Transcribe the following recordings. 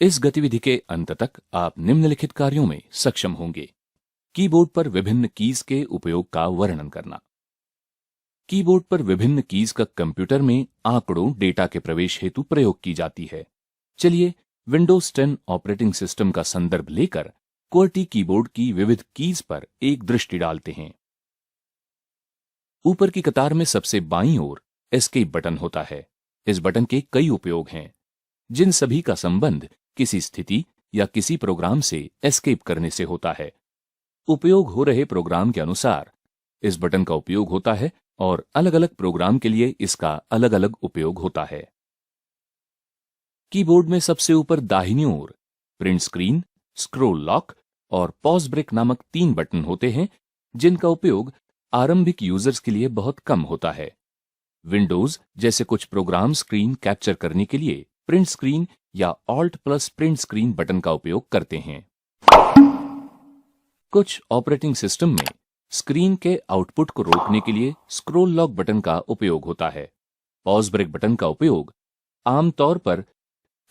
इस गतिविधि के अंत तक आप निम्नलिखित कार्यों में सक्षम होंगे। कीबोर्ड पर विभिन्न कीज के उपयोग का वर्णन करना। कीबोर्ड पर विभिन्न कीज का कंप्यूटर में आंकड़ों डेटा के प्रवेश हेतु प्रयोग की जाती है। चलिए विंडोज 10 ऑपरेटिंग सिस्टम का संदर्भ लेकर QWERTY कीबोर्ड की विविध कीज पर एक दृष्टि डालते हैं। ऊपर की कतार में सबसे बाईं ओर एस्केप बटन होता है। इस बटन के कई उपयोग हैं, जिन सभी का संबंध किसी स्थिति या किसी प्रोग्राम से एस्केप करने से होता है। उपयोग हो रहे प्रोग्राम के अनुसार इस बटन का उपयोग होता है और अलग अलग प्रोग्राम के लिए इसका अलग अलग उपयोग होता है। कीबोर्ड में सबसे ऊपर दाहिनी ओर प्रिंट स्क्रीन, स्क्रोल लॉक और पॉज ब्रेक नामक 3 बटन होते हैं, जिनका उपयोग आरंभिक यूजर्स के लिए बहुत कम होता है। विंडोज जैसे कुछ प्रोग्राम स्क्रीन कैप्चर करने के लिए प्रिंट स्क्रीन या alt plus print screen button का उपयोग करते हैं। कुछ ऑपरेटिंग सिस्टम में स्क्रीन के आउटपुट को रोकने के लिए स्क्रोल लॉक बटन का उपयोग होता है। पॉज ब्रेक बटन का उपयोग आमतौर पर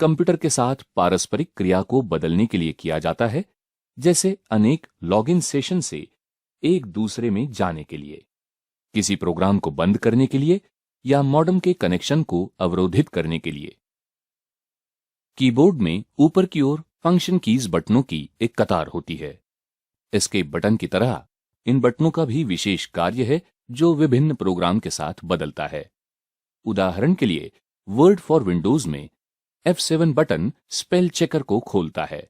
कंप्यूटर के साथ पारस्परिक क्रिया को बदलने के लिए किया जाता है, जैसे अनेक लॉगिन सेशन से एक दूसरे में जाने के लिए, किसी प्रोग्राम को बंद करने के लिए या मॉडेम के कनेक्शन को अवरोधित करने के लिए। कीबोर्ड में ऊपर की ओर फंक्शन कीज बटनों की एक कतार होती है। एस्केप बटन की तरह इन बटनों का भी विशेष कार्य है जो विभिन्न प्रोग्राम के साथ बदलता है। उदाहरण के लिए वर्ड फॉर विंडोज में F7 बटन स्पेल चेकर को खोलता है।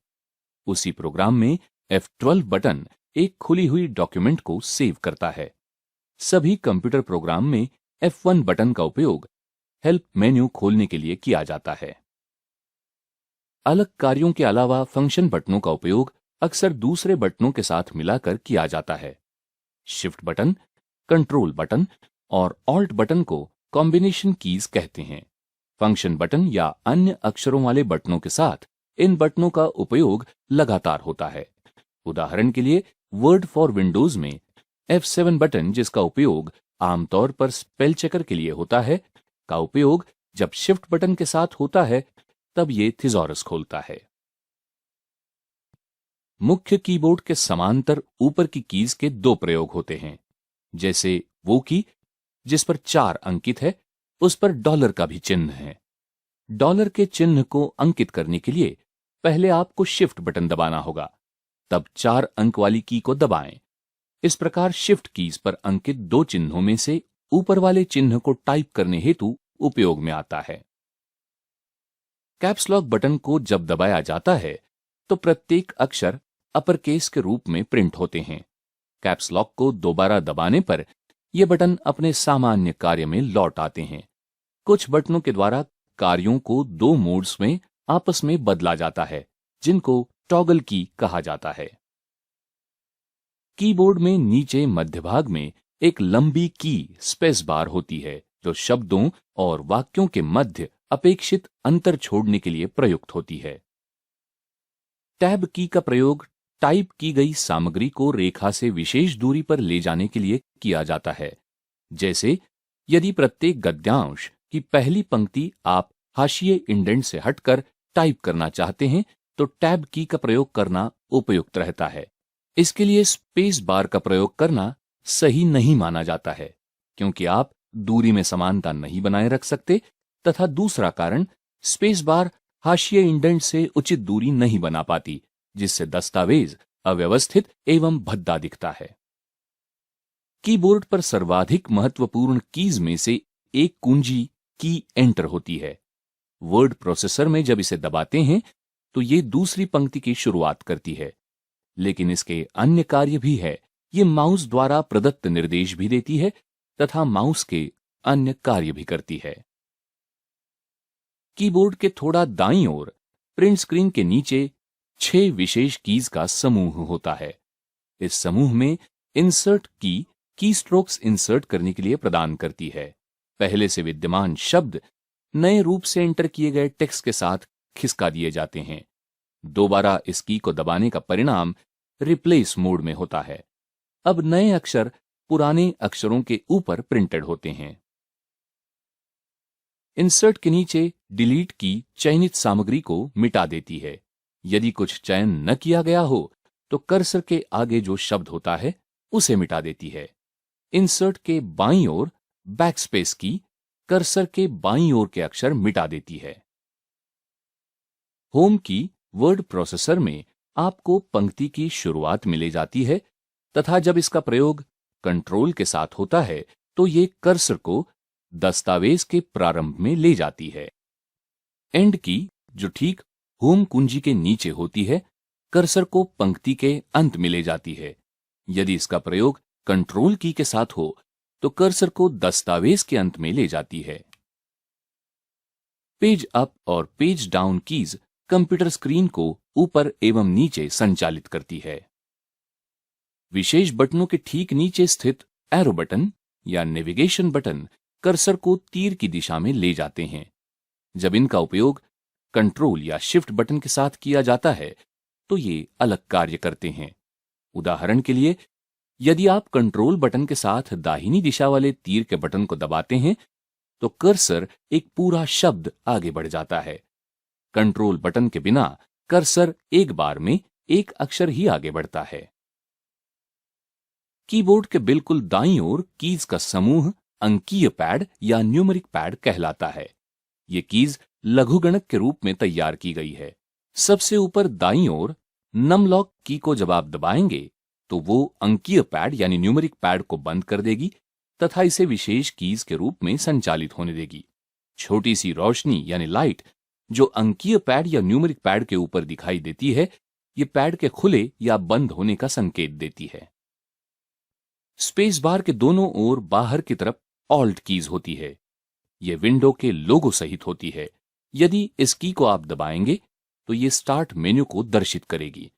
उसी प्रोग्राम में F12 बटन एक खुली हुई डॉक्यूमेंट को सेव करता है। सभी कंप्यूटर प्रोग्राम में F1 बटन का उपयोग हेल्प मेन्यू खोलने के लिए किया जाता है। अलग कार्यों के अलावा फंक्शन बटनों का उपयोग अक्सर दूसरे बटनों के साथ मिलाकर किया जाता है। शिफ्ट बटन, कंट्रोल बटन और ऑल्ट बटन को कॉम्बिनेशन कीज कहते हैं। फंक्शन बटन या अन्य अक्षरों वाले बटनों के साथ इन बटनों का उपयोग लगातार होता है। उदाहरण के लिए वर्ड फॉर विंडोज में F7 बटन, जिसका उपयोग आमतौर पर स्पेल चेकर के लिए होता है, का उपयोग जब शिफ्ट बटन के साथ होता है तब ये थिजॉरस खोलता है। मुख्य कीबोर्ड के समांतर ऊपर की कीज के 2 प्रयोग होते हैं, जैसे वो की जिस पर 4 अंकित है, उस पर डॉलर का भी चिन्ह है। डॉलर के चिन्ह को अंकित करने के लिए पहले आपको शिफ्ट बटन दबाना होगा, तब 4 अंक वाली की को दबाएं। इस प्रकार शिफ्ट कीज पर अंकित 2 चिन्हों में से ऊपर वाले चिन्ह को टाइप करने हेतु उपयोग में आता है। कैप्स लॉक बटन को जब दबाया जाता है तो प्रत्येक अक्षर अपर केस के रूप में प्रिंट होते हैं। कैप्स लॉक को दोबारा दबाने पर ये बटन अपने सामान्य कार्य में लौट आते हैं। कुछ बटनों के द्वारा कार्यों को 2 मोड्स में आपस में बदला जाता है, जिनको टॉगल की कहा जाता है। कीबोर्ड में नीचे मध्य भाग में एक लंबी की स्पेस बार होती है, जो शब्दों और वाक्यों के मध्य अपेक्षित अंतर छोड़ने के लिए प्रयुक्त होती है। टैब की का प्रयोग टाइप की गई सामग्री को रेखा से विशेष दूरी पर ले जाने के लिए किया जाता है। जैसे यदि प्रत्येक गद्यांश की पहली पंक्ति आप हाशिए इंडेंट से हटकर टाइप करना चाहते हैं तो टैब की का प्रयोग करना उपयुक्त रहता है। इसके लिए स्पेस बार का प्रयोग करना सही नहीं माना जाता है, क्योंकि आप दूरी में समानता नहीं बनाए रख सकते, तथा दूसरा कारण स्पेस बार हाशिए इंडेंट से उचित दूरी नहीं बना पाती, जिससे दस्तावेज अव्यवस्थित एवं भद्दा दिखता है। कीबोर्ड पर सर्वाधिक महत्वपूर्ण कीज में से एक कुंजी की एंटर होती है। वर्ड प्रोसेसर में जब इसे दबाते हैं तो ये दूसरी पंक्ति की शुरुआत करती है, लेकिन इसके अन्य कार्य भी है। ये माउस द्वारा प्रदत्त निर्देश भी देती है तथा माउस के अन्य कार्य भी करती है। कीबोर्ड के थोड़ा दाईं ओर प्रिंट स्क्रीन के नीचे 6 विशेष कीज का समूह होता है। इस समूह में इंसर्ट की स्ट्रोक्स इंसर्ट करने के लिए प्रदान करती है। पहले से विद्यमान शब्द नए रूप से एंटर किए गए टेक्स्ट के साथ खिसका दिए जाते हैं। दोबारा इस की को दबाने का परिणाम रिप्लेस मोड में होता है। अब नए अक्षर पुराने अक्षरों के ऊपर प्रिंटेड होते हैं। इंसर्ट के नीचे डिलीट की चयनित सामग्री को मिटा देती है। यदि कुछ चयन न किया गया हो तो कर्सर के आगे जो शब्द होता है उसे मिटा देती है। इंसर्ट के बाईं ओर बैकस्पेस की कर्सर के बाईं ओर के अक्षर मिटा देती है। होम की वर्ड प्रोसेसर में आपको पंक्ति की शुरुआत मिले जाती है तथा जब इसका प्रयोग कंट्रोल के साथ होता है तो ये कर्सर को दस्तावेज के प्रारंभ में ले जाती है। एंड की जो ठीक होम कुंजी के नीचे होती है कर्सर को पंक्ति के अंत में ले जाती है। यदि इसका प्रयोग कंट्रोल की के साथ हो तो कर्सर को दस्तावेज के अंत में ले जाती है। पेज अप और page down keys computer screen को ऊपर एवं नीचे संचालित करती है। विशेष बटनों के ठीक नीचे स्थित एरो बटन या नेविगेशन बटन कर्सर को तीर की दिशा में ले जाते हैं। जब इनका उपयोग कंट्रोल या शिफ्ट बटन के साथ किया जाता है तो ये अलग कार्य करते हैं। उदाहरण के लिए, यदि आप कंट्रोल बटन के साथ दाहिनी दिशा वाले तीर के बटन को दबाते हैं तो कर्सर एक पूरा शब्द आगे बढ़ जाता है। कंट्रोल बटन के बिना कर्सर एक बार में एक अक्षर ही आगे बढ़ता है। कीबोर्ड के बिल्कुल दाईं ओर कीज का समूह अंकीय पैड या न्यूमेरिक पैड कहलाता है। ये कीज लघुगणक के रूप में तैयार की गई है। सबसे ऊपर दाईं ओर नमलॉक की को जब आप दबाएंगे तो वो अंकीय पैड यानी न्यूमेरिक पैड को बंद कर देगी तथा इसे विशेष कीज के रूप में संचालित होने देगी। छोटी सी रोशनी यानी लाइट जो अंकीय पैड या न्यूमेरिक पैड के ऊपर दिखाई देती है, ये पैड के खुले या बंद होने का संकेत देती है। स्पेस बार के दोनों ओर बाहर की तरफ ऑल्ट कीज होती है। यह विंडो के लोगो सहित होती है। यदि इस की को आप दबाएंगे तो ये स्टार्ट मेन्यू को दर्शित करेगी।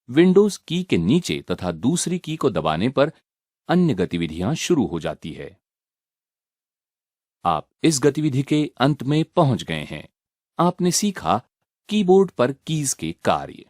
विंडोज की के नीचे तथा दूसरी की को दबाने पर अन्य गतिविधियां शुरू हो जाती है। आप इस गतिविधि के अंत में पहुंच गए हैं। आपने सीखा कीबोर्ड पर कीज के कार्य।